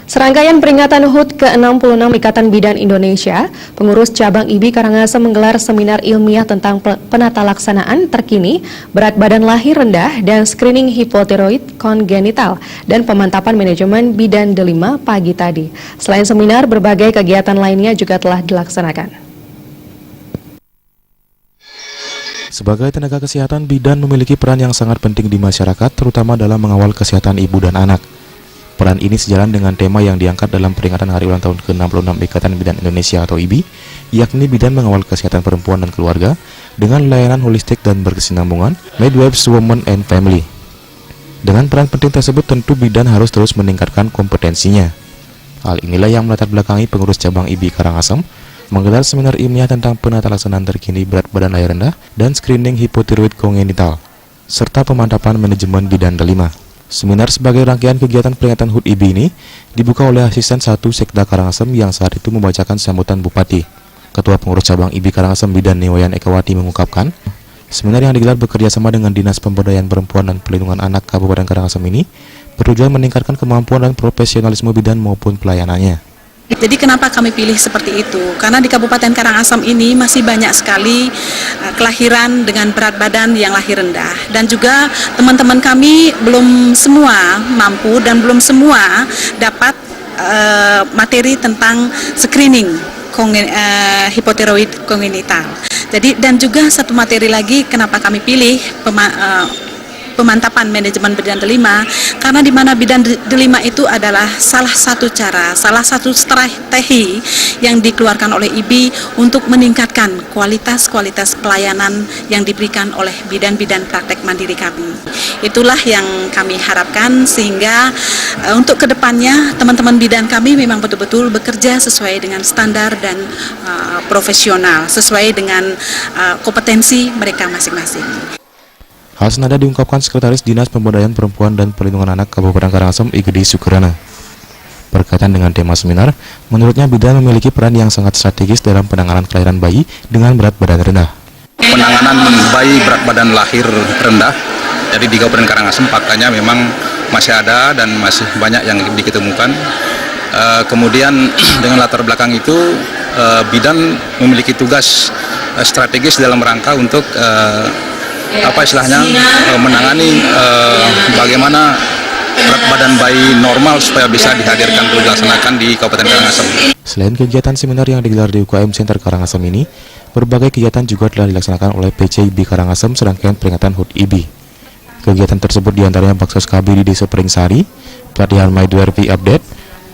Serangkaian peringatan HUT ke-66 Ikatan Bidan Indonesia, pengurus cabang IBI Karangasem menggelar seminar ilmiah tentang penata laksanaan terkini, berat badan lahir rendah, dan screening hipotiroid kongenital, dan pemantapan manajemen bidan delima pagi tadi. Selain seminar, berbagai kegiatan lainnya juga telah dilaksanakan. Sebagai tenaga kesehatan, bidan memiliki peran yang sangat penting di masyarakat, terutama dalam mengawal kesehatan ibu dan anak. Peran ini sejalan dengan tema yang diangkat dalam peringatan Hari Ulang Tahun ke-66 Ikatan Bidan Indonesia atau IBI, yakni bidan mengawal kesehatan perempuan dan keluarga dengan layanan holistik dan berkesinambungan, midwives, women, and family. Dengan peran penting tersebut, tentu bidan harus terus meningkatkan kompetensinya. Hal inilah yang melatar belakangi pengurus cabang IBI Karangasem menggelar seminar ilmiah tentang penata laksanaan terkini berat badan lahir rendah dan screening hipotiroid kongenital, serta pemantapan manajemen bidan delima. Seminar sebagai rangkaian kegiatan peringatan HUT IBI ini dibuka oleh Asisten 1 Sekda Karangasem yang saat itu membacakan sambutan Bupati. Ketua Pengurus Cabang IBI Karangasem Bidan Newayan Ekawati mengungkapkan, seminar yang digelar bekerjasama dengan Dinas Pemberdayaan Perempuan dan Pelindungan Anak Kabupaten Karangasem ini bertujuan meningkatkan kemampuan dan profesionalisme bidan maupun pelayanannya. Jadi kenapa kami pilih seperti itu? Karena di Kabupaten Karangasem ini masih banyak sekali kelahiran dengan berat badan yang lahir rendah. Dan juga teman-teman kami belum semua mampu dan belum semua dapat materi tentang screening hipotiroid kongenital. Jadi dan juga satu materi lagi kenapa kami pilih pemantapan manajemen bidan delima, karena di mana bidan delima itu adalah salah satu cara, salah satu strategi yang dikeluarkan oleh IBI untuk meningkatkan kualitas pelayanan yang diberikan oleh bidan-bidan praktek mandiri kami. Itulah yang kami harapkan sehingga untuk kedepannya teman-teman bidan kami memang betul-betul bekerja sesuai dengan standar dan profesional, sesuai dengan kompetensi mereka masing-masing. Hal senada diungkapkan Sekretaris Dinas Pemberdayaan Perempuan dan Pelindungan Anak Kabupaten Karangasem Igede Sukrana. Berkaitan dengan tema seminar, menurutnya bidan memiliki peran yang sangat strategis dalam penanganan kelahiran bayi dengan berat badan rendah. Penanganan bayi berat badan lahir rendah, jadi di Kabupaten Karangasem faktanya memang masih ada dan masih banyak yang diketemukan. Kemudian dengan latar belakang itu, bidan memiliki tugas strategis dalam rangka untuk menangani bagaimana berat badan bayi normal supaya bisa dihadirkan atau dilaksanakan di Kabupaten Karangasem. Selain kegiatan seminar yang digelar di UKM Center Karangasem ini, berbagai kegiatan juga telah dilaksanakan oleh PC IBI Karangasem serangkaian peringatan HUT IBI. Kegiatan tersebut diantaranya Baksos KB di Desa Peringsari, pelatihan midwifery update,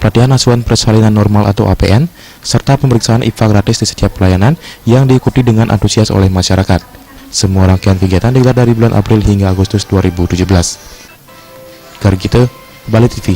pelatihan asuhan persalinan normal atau APN, serta pemeriksaan IFA gratis di setiap pelayanan yang diikuti dengan antusias oleh masyarakat. Semua rangkaian kegiatan digelar dari bulan April hingga Agustus 2017. Kargita, Bali TV.